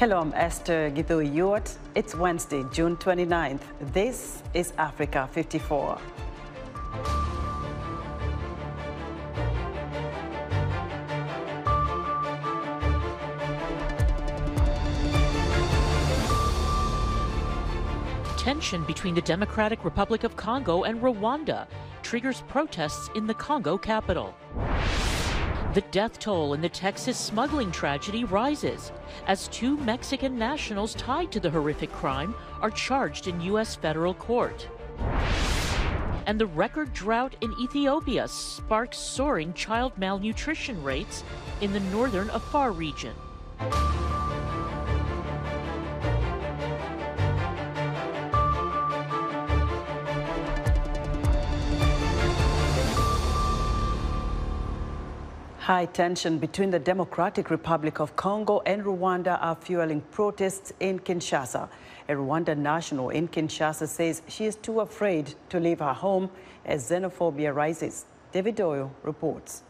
Hello, I'm Esther Githu-Ewart. It's Wednesday, June 29th. This is Africa 54. Tension between the Democratic Republic of Congo and Rwanda triggers protests in the Congo capital. The death toll in the Texas smuggling tragedy rises as 2 Mexican nationals tied to the horrific crime are charged in U.S. federal court. And the record drought in Ethiopia sparks soaring child malnutrition rates in the Northern Afar region. High tension between the Democratic Republic of Congo and Rwanda are fueling protests in Kinshasa. A Rwandan national in Kinshasa says she is too afraid to leave her home as xenophobia rises. David Doyle reports.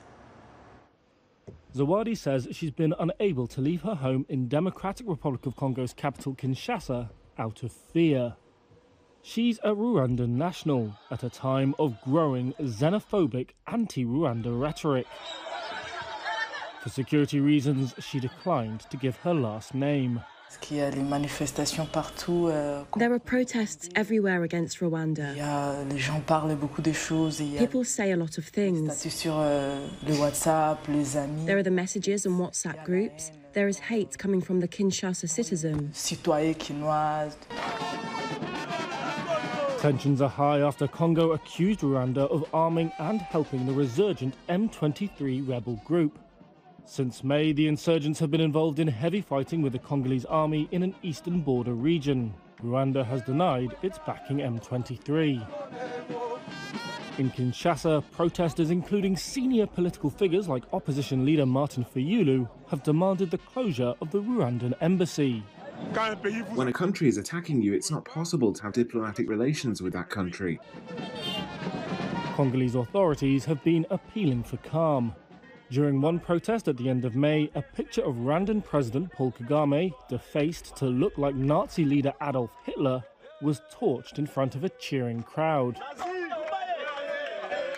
Zawadi says she's been unable to leave her home in Democratic Republic of Congo's capital Kinshasa out of fear. She's a Rwandan national at a time of growing xenophobic anti-Rwanda rhetoric. For security reasons, she declined to give her last name. There are protests everywhere against Rwanda. People say a lot of things. There are the messages and WhatsApp groups. There is hate coming from the Kinshasa citizen. Tensions are high after Congo accused Rwanda of arming and helping the resurgent M23 rebel group. Since May, the insurgents have been involved in heavy fighting with the Congolese army in an eastern border region. Rwanda has denied it's backing M23. In Kinshasa, protesters, including senior political figures like opposition leader Martin Fayulu, have demanded the closure of the Rwandan embassy. When a country is attacking you, it's not possible to have diplomatic relations with that country. Congolese authorities have been appealing for calm. During one protest at the end of May, a picture of Rwandan President Paul Kagame, defaced to look like Nazi leader Adolf Hitler, was torched in front of a cheering crowd.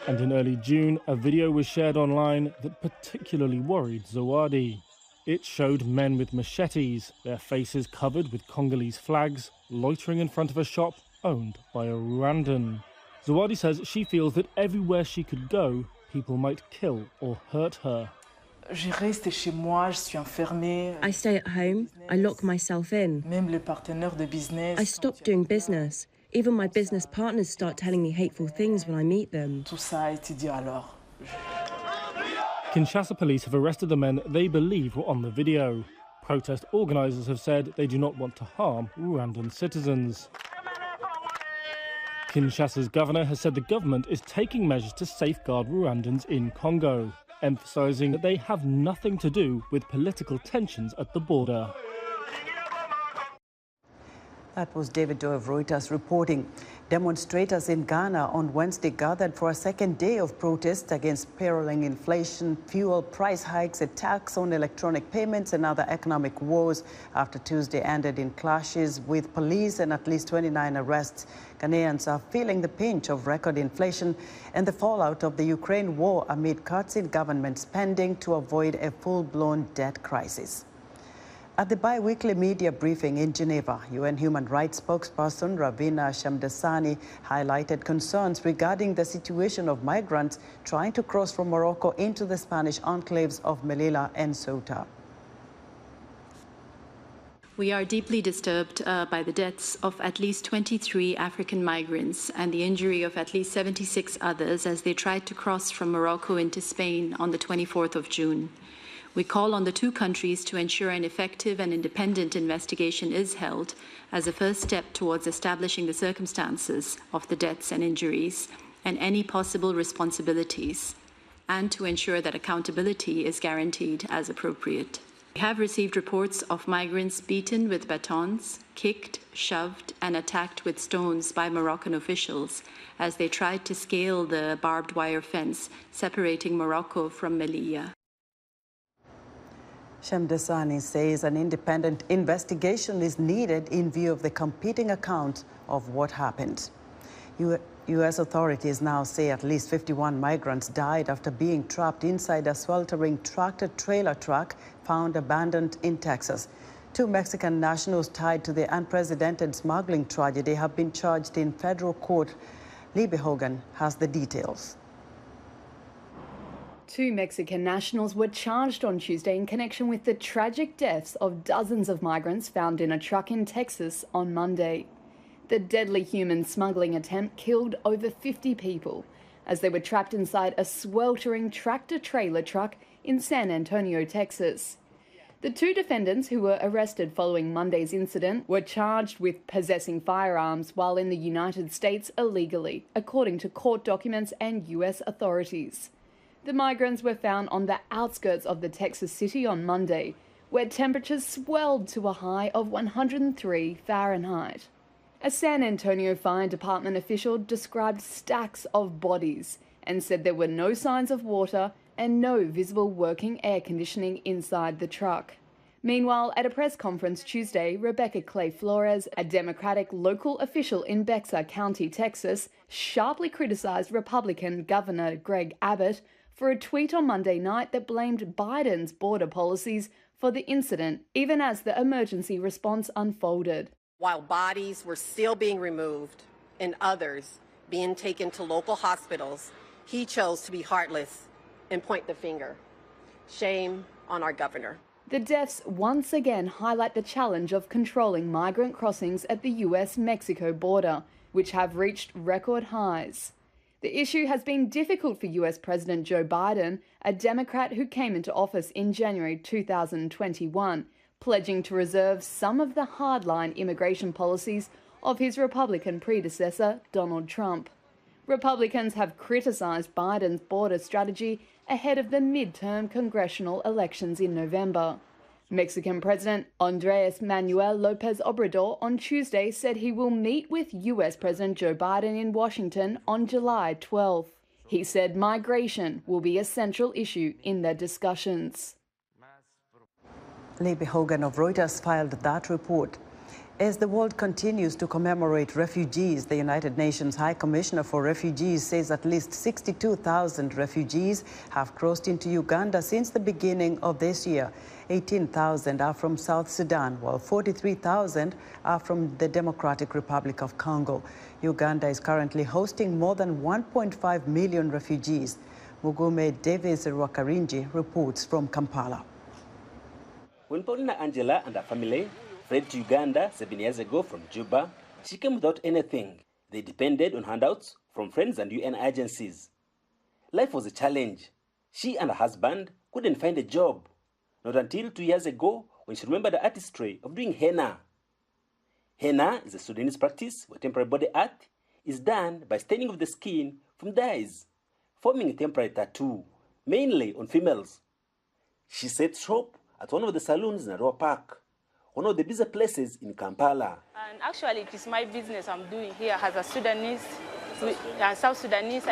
And in early June, a video was shared online that particularly worried Zawadi. It showed men with machetes, their faces covered with Congolese flags, loitering in front of a shop owned by a Rwandan. Zawadi says she feels that everywhere she could go, people might kill or hurt her. I stay at home, I lock myself in. I stop doing business. Even my business partners start telling me hateful things when I meet them. Kinshasa police have arrested the men they believe were on the video. Protest organisers have said they do not want to harm Rwandan citizens. Kinshasa's governor has said the government is taking measures to safeguard Rwandans in Congo, emphasising that they have nothing to do with political tensions at the border. That was David Doyle of Reuters reporting. Demonstrators in Ghana on Wednesday gathered for a second day of protests against spiraling inflation, fuel price hikes, attacks on electronic payments and other economic woes after Tuesday ended in clashes with police and at least 29 arrests. Ghanaians are feeling the pinch of record inflation and the fallout of the Ukraine war amid cuts in government spending to avoid a full-blown debt crisis. At the bi-weekly media briefing in Geneva, UN human rights spokesperson Ravina Shamdasani highlighted concerns regarding the situation of migrants trying to cross from Morocco into the Spanish enclaves of Melilla and Ceuta. We are deeply disturbed by the deaths of at least 23 African migrants and the injury of at least 76 others as they tried to cross from Morocco into Spain on the 24th of June. We call on the two countries to ensure an effective and independent investigation is held as a first step towards establishing the circumstances of the deaths and injuries and any possible responsibilities, and to ensure that accountability is guaranteed as appropriate. We have received reports of migrants beaten with batons, kicked, shoved, and attacked with stones by Moroccan officials as they tried to scale the barbed wire fence separating Morocco from Melilla. Shamdasani says an independent investigation is needed in view of the competing accounts of what happened. U.S. authorities now say at least 51 migrants died after being trapped inside a sweltering tractor-trailer truck found abandoned in Texas. 2 Mexican nationals tied to the unprecedented smuggling tragedy have been charged in federal court. Libby Hogan has the details. 2 Mexican nationals were charged on Tuesday in connection with the tragic deaths of dozens of migrants found in a truck in Texas on Monday. The deadly human smuggling attempt killed over 50 people as they were trapped inside a sweltering tractor-trailer truck in San Antonio, Texas. The 2 defendants who were arrested following Monday's incident were charged with possessing firearms while in the United States illegally, according to court documents and US authorities. The migrants were found on the outskirts of the Texas city on Monday, where temperatures swelled to a high of 103 Fahrenheit. A San Antonio Fire Department official described stacks of bodies and said there were no signs of water and no visible working air conditioning inside the truck. Meanwhile, at a press conference Tuesday, Rebecca Clay Flores, a Democratic local official in Bexar County, Texas, sharply criticized Republican Governor Greg Abbott for a tweet on Monday night that blamed Biden's border policies for the incident, even as the emergency response unfolded. While bodies were still being removed and others being taken to local hospitals, he chose to be heartless and point the finger. Shame on our governor. The deaths once again highlight the challenge of controlling migrant crossings at the US-Mexico border, which have reached record highs. The issue has been difficult for US President Joe Biden, a Democrat who came into office in January 2021, pledging to reserve some of the hardline immigration policies of his Republican predecessor, Donald Trump. Republicans have criticized Biden's border strategy ahead of the midterm congressional elections in November. Mexican President Andrés Manuel López Obrador on Tuesday said he will meet with US President Joe Biden in Washington on July 12th. He said migration will be a central issue in their discussions. Libby Hogan of Reuters filed that report. As the world continues to commemorate refugees, the United Nations High Commissioner for Refugees says at least 62,000 refugees have crossed into Uganda since the beginning of this year. 18,000 are from South Sudan, while 43,000 are from the Democratic Republic of Congo. Uganda is currently hosting more than 1.5 million refugees. Mugume Davis Rwakarinji reports from Kampala. When Paulina Angela and her family fled to Uganda 7 years ago from Juba, she came without anything. They depended on handouts from friends and UN agencies. Life was a challenge. She and her husband couldn't find a job. Not until 2 years ago when she remembered the artistry of doing henna. Henna is a Sudanese practice where temporary body art is done by staining of the skin from dyes, forming a temporary tattoo, mainly on females. She set shop at one of the saloons in Arua Park, one of the busy places in Kampala. And actually, it is my business I'm doing here as a Sudanese, South Sudanese,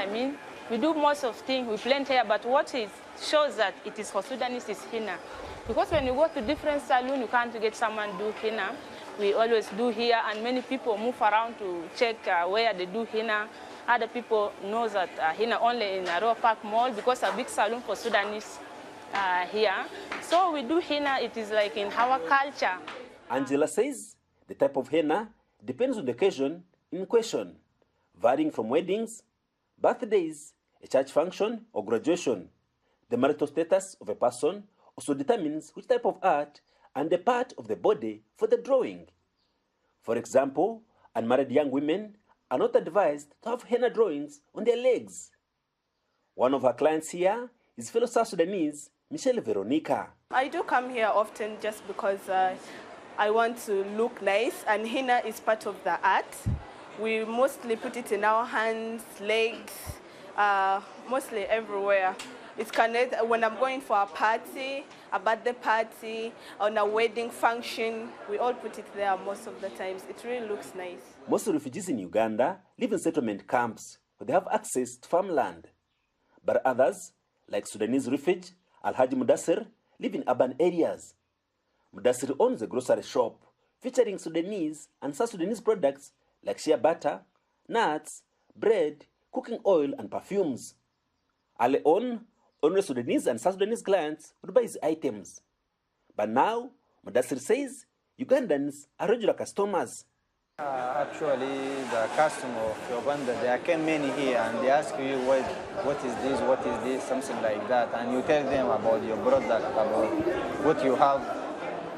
We do most of things, we blend hair, but what it shows that it is for Sudanese is henna. Because when you go to different saloons, you can't get someone do henna. We always do here, and many people move around to check where they do henna. Other people know that henna only in Arua Park Mall because a big salon for Sudanese here. So we do henna, it is like in our culture. Angela says the type of henna depends on the occasion in question, varying from weddings, birthdays, a church function, or graduation. The marital status of a person also determines which type of art and the part of the body for the drawing. For example, unmarried young women are not advised to have henna drawings on their legs. One of her clients here is fellow South Sudanese, Michelle Veronica. I do come here often just because I want to look nice, and henna is part of the art. We mostly put it in our hands, legs, mostly everywhere. It's connected when I'm going for a party, a birthday party, on a wedding function. We all put it there most of the times. It really looks nice. Most refugees in Uganda live in settlement camps where they have access to farmland. But others, like Sudanese refugee Alhaji Mudassir, live in urban areas. Mudassir owns a grocery shop featuring Sudanese and South Sudanese products like shea butter, nuts, bread, cooking oil, and perfumes. Early on, only Sudanese and South Sudanese clients would buy his items. But now, Mudassir says Ugandans are regular customers. Actually, the customer of Uganda, there came many here and they ask you what is this, something like that. And you tell them about your product, about what you have,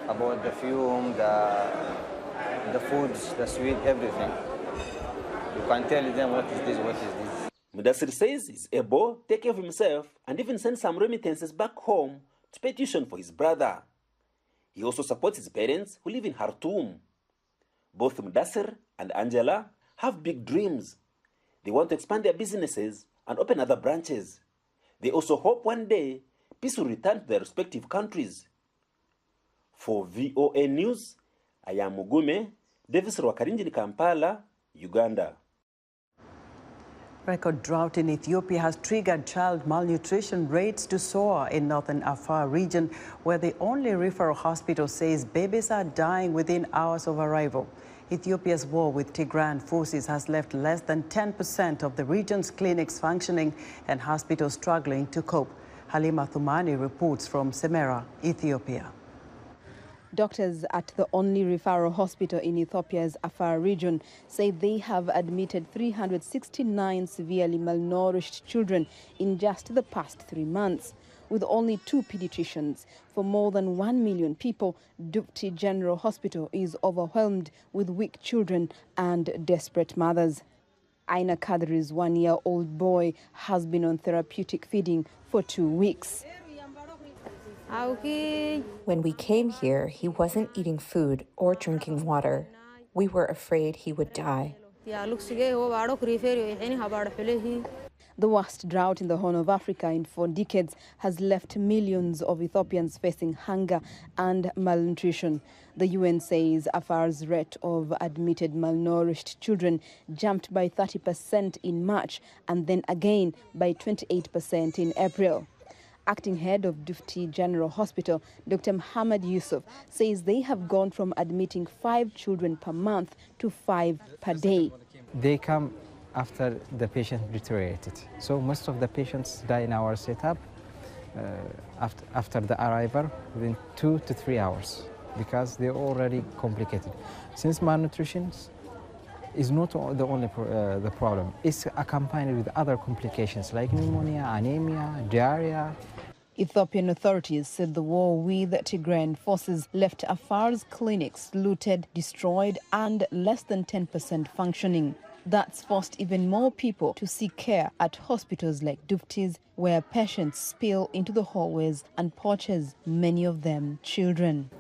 about the fume, the foods, the sweet, everything. You can tell them what is this, what is this. Mudassir says he's able to take care of himself and even send some remittances back home to pay tuition for his brother. He also supports his parents who live in Khartoum. Both Mudassir and Angela have big dreams. They want to expand their businesses and open other branches. They also hope one day peace will return to their respective countries. For VOA News, I am Mugume, Davis Rwakarinji in Kampala, Uganda. Record drought in Ethiopia has triggered child malnutrition rates to soar in Northern Afar region, where the only referral hospital says babies are dying within hours of arrival. Ethiopia's war with Tigrayan forces has left less than 10% of the region's clinics functioning and hospitals struggling to cope. Halima Thumani reports from Semera, Ethiopia. Doctors at the only referral hospital in Ethiopia's Afar region say they have admitted 369 severely malnourished children in just the past 3 months. With only 2 pediatricians for more than 1 million people, Dupti General Hospital is overwhelmed with weak children and desperate mothers. Aina Kadri's 1-year-old boy has been on therapeutic feeding for 2 weeks. When we came here, he wasn't eating food or drinking water. We were afraid he would die. The worst drought in the Horn of Africa in 4 decades has left millions of Ethiopians facing hunger and malnutrition. The UN says Afar's rate of admitted malnourished children jumped by 30% in March and then again by 28% in April. Acting head of Dufti General Hospital, Dr. Muhammad Yusuf, says they have gone from admitting 5 children per month to 5 per day. They come after the patient deteriorated. So most of the patients die in our setup after the arrival within 2 to 3 hours because they're already complicated. Since malnutrition is not the only the problem, it's accompanied with other complications like pneumonia, anemia, diarrhea. Ethiopian authorities said the war with Tigrayan forces left Afar's clinics looted, destroyed, and less than 10% functioning. That's forced even more people to seek care at hospitals like Dufti's, where patients spill into the hallways and porches, many of them children.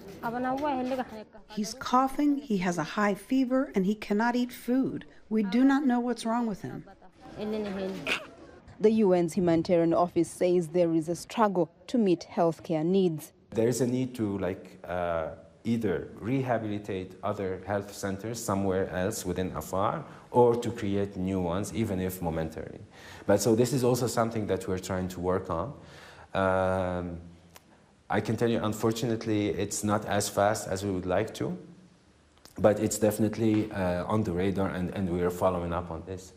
He's coughing, he has a high fever, and he cannot eat food. We do not know what's wrong with him. The UN's humanitarian office says there is a struggle to meet healthcare needs. There is a need to either rehabilitate other health centers somewhere else within Afar or to create new ones, even if momentarily. But so this is also something that we're trying to work on. I can tell you, unfortunately, it's not as fast as we would like to, but it's definitely on the radar and we are following up on this.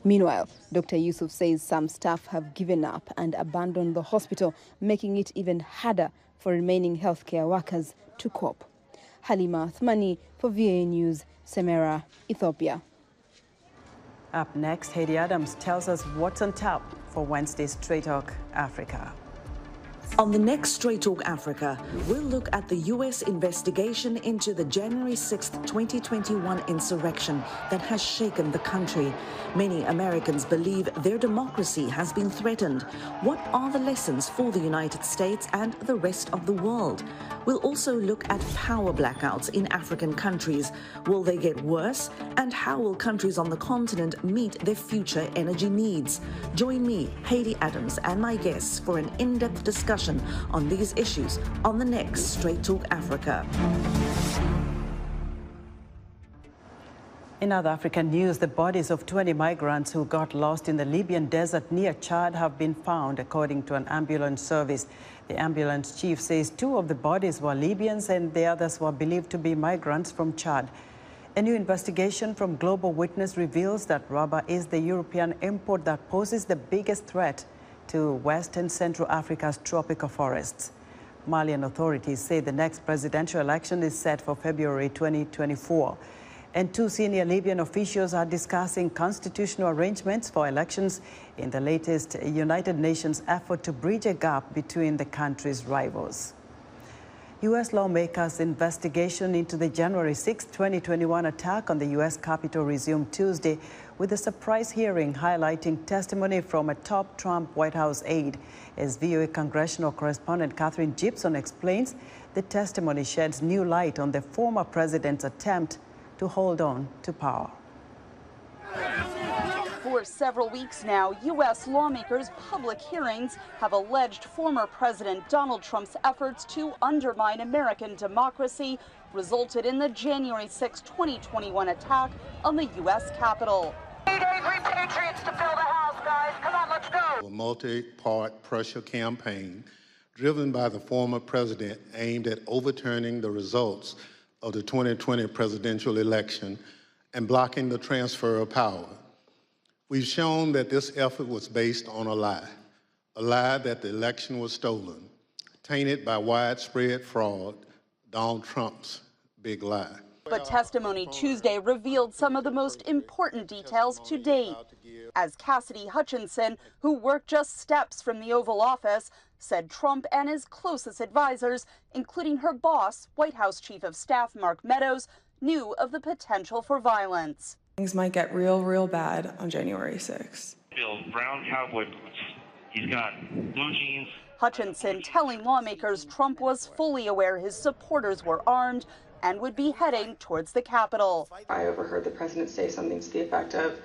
Meanwhile, Dr. Yusuf says some staff have given up and abandoned the hospital, making it even harder for remaining healthcare workers to cope. Halima Thumani for VOA News, Semera, Ethiopia. Up next, Heidi Adams tells us what's on tap for Wednesday's Straight Talk Africa. On the next Straight Talk Africa, we'll look at the U.S. investigation into the January 6, 2021 insurrection that has shaken the country. Many Americans believe their democracy has been threatened. What are the lessons for the United States and the rest of the world? We'll also look at power blackouts in African countries. Will they get worse? And how will countries on the continent meet their future energy needs? Join me, Heidi Adams, and my guests for an in-depth discussion on these issues on the next Straight Talk Africa. In other African news, the bodies of 20 migrants who got lost in the Libyan desert near Chad have been found, according to an ambulance service. The ambulance chief says 2 of the bodies were Libyans and the others were believed to be migrants from Chad. A new investigation from Global Witness reveals that rubber is the European import that poses the biggest threat to West and Central Africa's tropical forests. Malian authorities say the next presidential election is set for February 2024. And 2 senior Libyan officials are discussing constitutional arrangements for elections in the latest United Nations effort to bridge a gap between the country's rivals. U.S. lawmakers' investigation into the January 6, 2021 attack on the U.S. Capitol resumed Tuesday with a surprise hearing highlighting testimony from a top Trump White House aide. As VOA congressional correspondent Catherine Gibson explains, the testimony sheds new light on the former president's attempt to hold on to power. For several weeks now, U.S. lawmakers' public hearings have alleged former President Donald Trump's efforts to undermine American democracy resulted in the January 6, 2021 attack on the U.S. Capitol. 8 angry patriots to fill the House, guys. Come on, let's go. A multi-part pressure campaign driven by the former president aimed at overturning the results of the 2020 presidential election and blocking the transfer of power. We've shown that this effort was based on a lie that the election was stolen, tainted by widespread fraud, Donald Trump's big lie. But testimony Tuesday revealed some of the most important details to date. As Cassidy Hutchinson, who worked just steps from the Oval Office, said Trump and his closest advisors, including her boss, White House Chief of Staff Mark Meadows, knew of the potential for violence. Things might get real bad on January 6th. Bill, brown cowboy boots. He's got blue jeans. Hutchinson telling lawmakers Trump was fully aware his supporters were armed and would be heading towards the Capitol. I overheard the president say something to the effect of,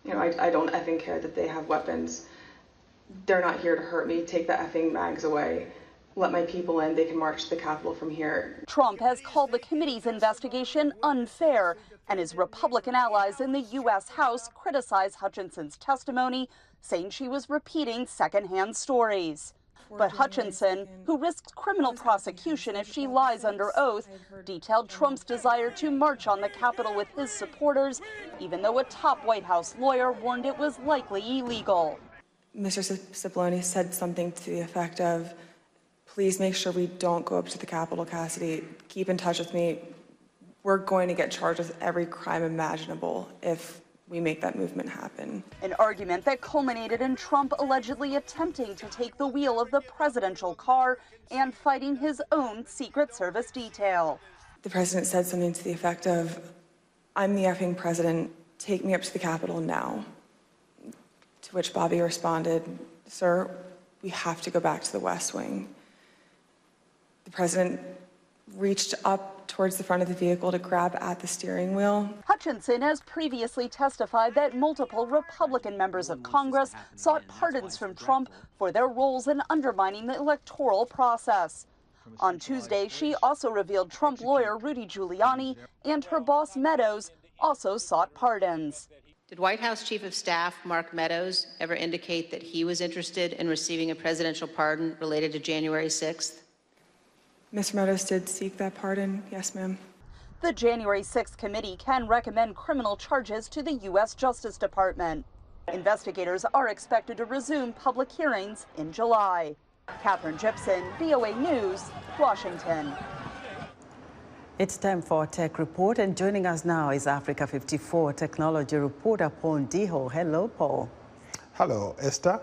I don't effing care that they have weapons. They're not here to hurt me. Take the effing mags away. Let my people in. They can march to the Capitol from here. Trump has called the committee's investigation unfair, and his Republican allies in the U.S. House criticize Hutchinson's testimony, saying she was repeating secondhand stories. But Hutchinson, who risks criminal prosecution if she lies under oath, detailed Trump's desire to march on the Capitol with his supporters, even though a top White House lawyer warned it was likely illegal. Mr. Cipollone said something to the effect of, please make sure we don't go up to the Capitol, Cassidy. Keep in touch with me. We're going to get charged with every crime imaginable if we make that movement happen. An argument that culminated in Trump allegedly attempting to take the wheel of the presidential car and fighting his own Secret Service detail. The president said something to the effect of, I'm the effing president, take me up to the Capitol now. To which Bobby responded, sir, we have to go back to the West Wing. The president reached up towards the front of the vehicle to grab at the steering wheel. Hutchinson has previously testified that multiple Republican members of Congress sought pardons from Trump for their roles in undermining the electoral process. On Tuesday, she also revealed Trump lawyer Rudy Giuliani and her boss Meadows also sought pardons. Did White House Chief of Staff Mark Meadows ever indicate that he was interested in receiving a presidential pardon related to January 6th? Mr. Meadows did seek that pardon, yes, ma'am. The January 6th committee can recommend criminal charges to the U.S. Justice Department. Investigators are expected to resume public hearings in July. Catherine Gibson, VOA News, Washington. It's time for a tech report, and joining us now is Africa 54 technology reporter Paul Ndiho. Hello, Paul. Hello, Esther.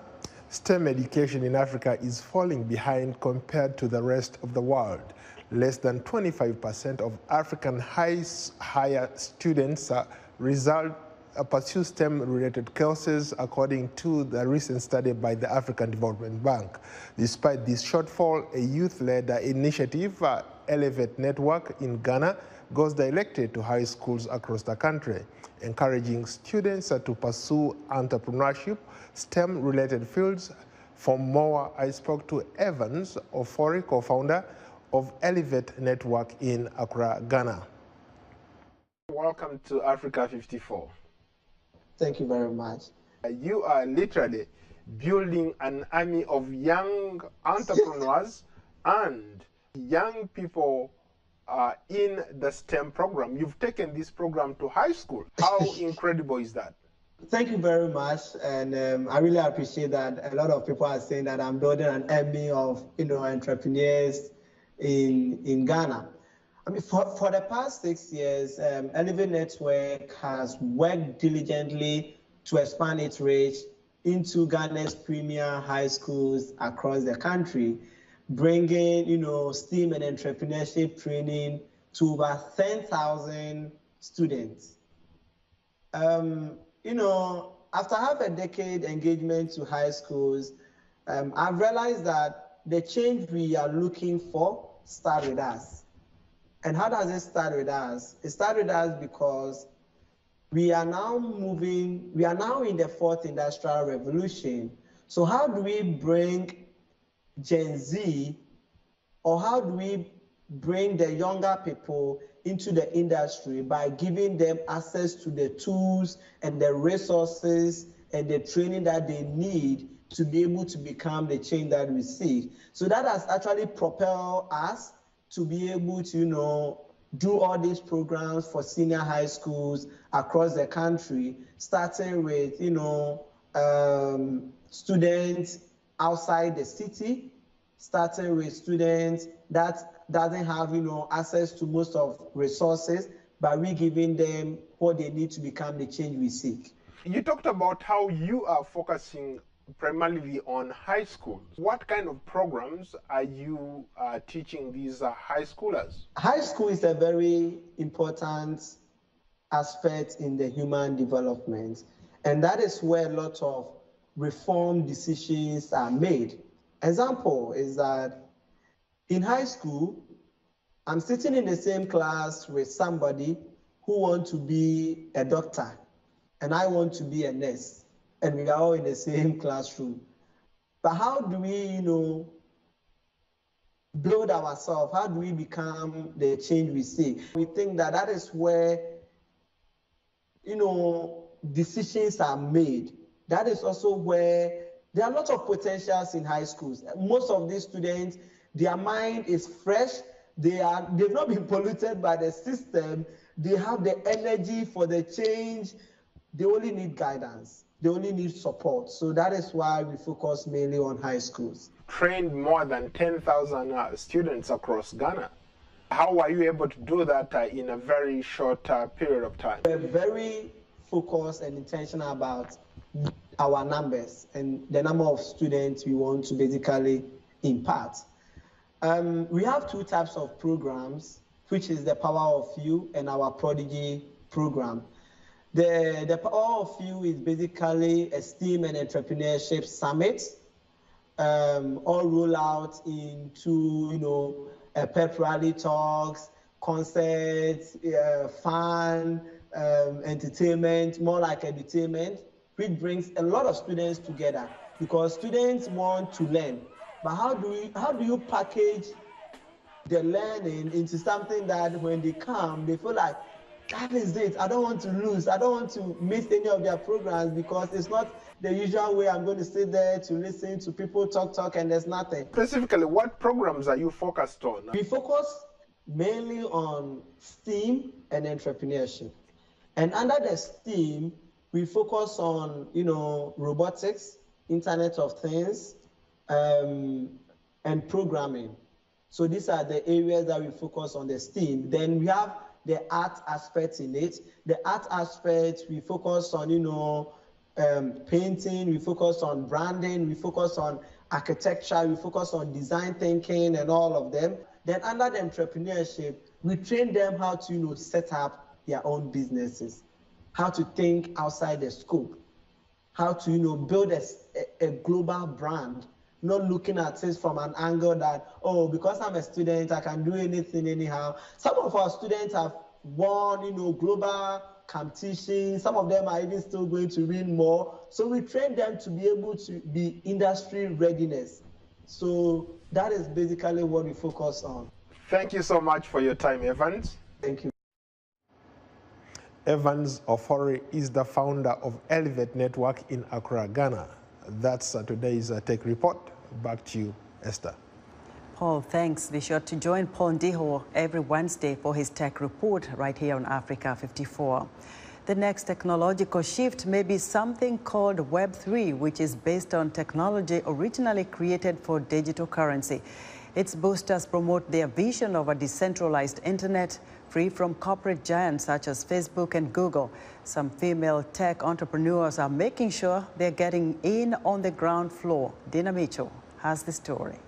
STEM education in Africa is falling behind compared to the rest of the world. Less than 25% of African higher students pursue STEM-related courses, according to the recent study by the African Development Bank. Despite this shortfall, a youth-led initiative, Elevate Network in Ghana, goes directly to high schools across the country, encouraging students to pursue entrepreneurship, STEM-related fields. For more, I spoke to Evans Ofori, co-founder of Elevate Network in Accra, Ghana. welcome to Africa 54. Thank you very much. You are literally building an army of young entrepreneurs and young people in the STEM program. You've taken this program to high school. How incredible is that? Thank you very much, and I really appreciate that. A lot of people are saying that I'm building an army of entrepreneurs in Ghana. I mean, for the past 6 years, Elevate Network has worked diligently to expand its reach into Ghana's premier high schools across the country, bringing, STEAM and entrepreneurship training to over 10,000 students. After half a decade engagement to high schools, I've realized that the change we are looking for starts with us. And how does it start with us? It starts with us because we are now in the fourth industrial revolution. So how do we bring Gen Z, or how do we bring the younger people into the industry by giving them access to the tools and the resources and the training that they need to be able to become the change that we seek? So that has actually propelled us to be able to, do all these programs for senior high schools across the country, starting with, students outside the city, starting with students that doesn't have, access to most of resources, but we giving them what they need to become the change we seek. You talked about how you are focusing primarily on high schools. What kind of programs are you teaching these high schoolers? High school is a very important aspect in the human development, and that is where a lot of reform decisions are made. Example is that in high school, I'm sitting in the same class with somebody who wants to be a doctor, and I want to be a nurse, and we are all in the same classroom. But how do we, build ourselves? How do we become the change we seek? We think that that is where, decisions are made. That is also where there are a lot of potentials in high schools. Most of these students, their mind is fresh. They've not been polluted by the system. They have the energy for the change. They only need guidance. They only need support. So that is why we focus mainly on high schools. Trained more than 10,000 students across Ghana. How are you able to do that in a very short period of time? We're very focused and intentional about our numbers and the number of students we want to basically impart. We have two types of programs, which is the Power of You and our Prodigy program. The Power of You is basically a STEAM and entrepreneurship summit, all roll out into pep rally talks, concerts, fun, entertainment, more like entertainment, which brings a lot of students together because students want to learn. But how do you package the learning into something that when they come, they feel like, that is it, I don't want to lose, I don't want to miss any of their programs because it's not the usual way I'm going to sit there to listen to people talk and there's nothing. Specifically, what programs are you focused on? We focus mainly on STEAM and entrepreneurship. And under the STEAM, we focus on, robotics, Internet of Things, and programming. So these are the areas that we focus on the STEAM. Then we have the art aspect in it. The art aspect, we focus on, painting, we focus on branding, we focus on architecture, we focus on design thinking and all of them. Then under the entrepreneurship, we train them how to, set up their own businesses, how to think outside the scope, how to, build a global brand, not looking at it from an angle that, oh, because I'm a student, I can do anything anyhow. Some of our students have won, global competitions. Some of them are even still going to win more. So we train them to be able to be industry readiness. So that is basically what we focus on. Thank you so much for your time, Evans. Thank you. Evans Ofori is the founder of Elevate Network in Accra, Ghana. That's today's Tech Report. Back to you, Esther. Paul, thanks. Be sure to join Paul Ndiho every Wednesday for his Tech Report right here on Africa 54. The next technological shift may be something called Web3, which is based on technology originally created for digital currency. Its boosters promote their vision of a decentralized internet free from corporate giants such as Facebook and Google. Some female tech entrepreneurs are making sure they're getting in on the ground floor. Dina Mitchell has the story.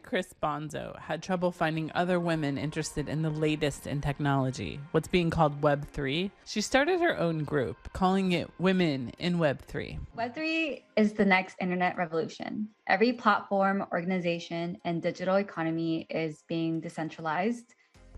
Chris Bonzo had trouble finding other women interested in the latest in technology, what's being called Web3. She started her own group, calling it Women in Web3. Web3 is the next internet revolution. Every platform, organization, and digital economy is being decentralized.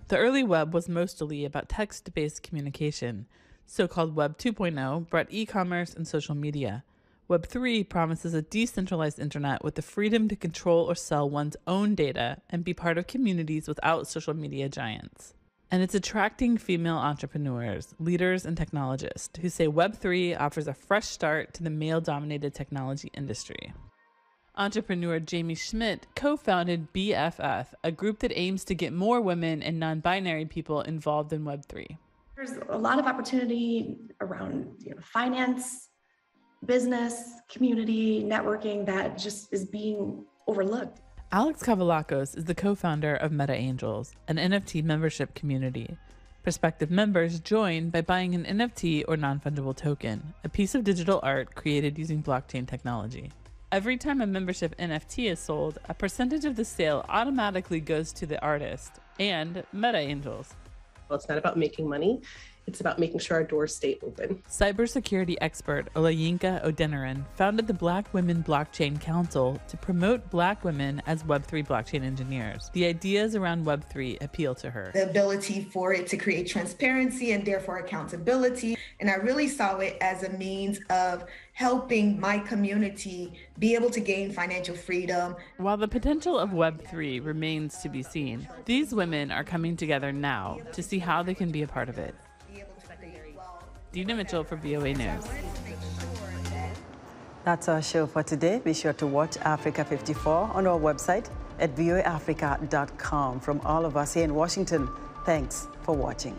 The early web was mostly about text-based communication. So-called Web 2.0 brought e-commerce and social media. Web 3 promises a decentralized internet with the freedom to control or sell one's own data and be part of communities without social media giants. And it's attracting female entrepreneurs, leaders, and technologists who say Web 3 offers a fresh start to the male-dominated technology industry. Entrepreneur Jamie Schmidt co-founded BFF, a group that aims to get more women and non-binary people involved in Web 3. There's a lot of opportunity around finance, business, community, networking that just is being overlooked. Alex Kavallakos is the co-founder of Meta Angels, an NFT membership community. Prospective members join by buying an NFT or non-fungible token, a piece of digital art created using blockchain technology. Every time a membership NFT is sold, a percentage of the sale automatically goes to the artist and Meta Angels. Well, it's not about making money. It's about making sure our doors stay open. Cybersecurity expert Olayinka Odenoran founded the Black Women Blockchain Council to promote Black women as Web3 blockchain engineers. The ideas around Web3 appeal to her. The ability for it to create transparency and therefore accountability. And I really saw it as a means of helping my community be able to gain financial freedom. While the potential of Web3 remains to be seen, these women are coming together now to see how they can be a part of it. Dina Mitchell for VOA News. That's our show for today. Be sure to watch Africa 54 on our website at voaafrica.com. From all of us here in Washington, thanks for watching.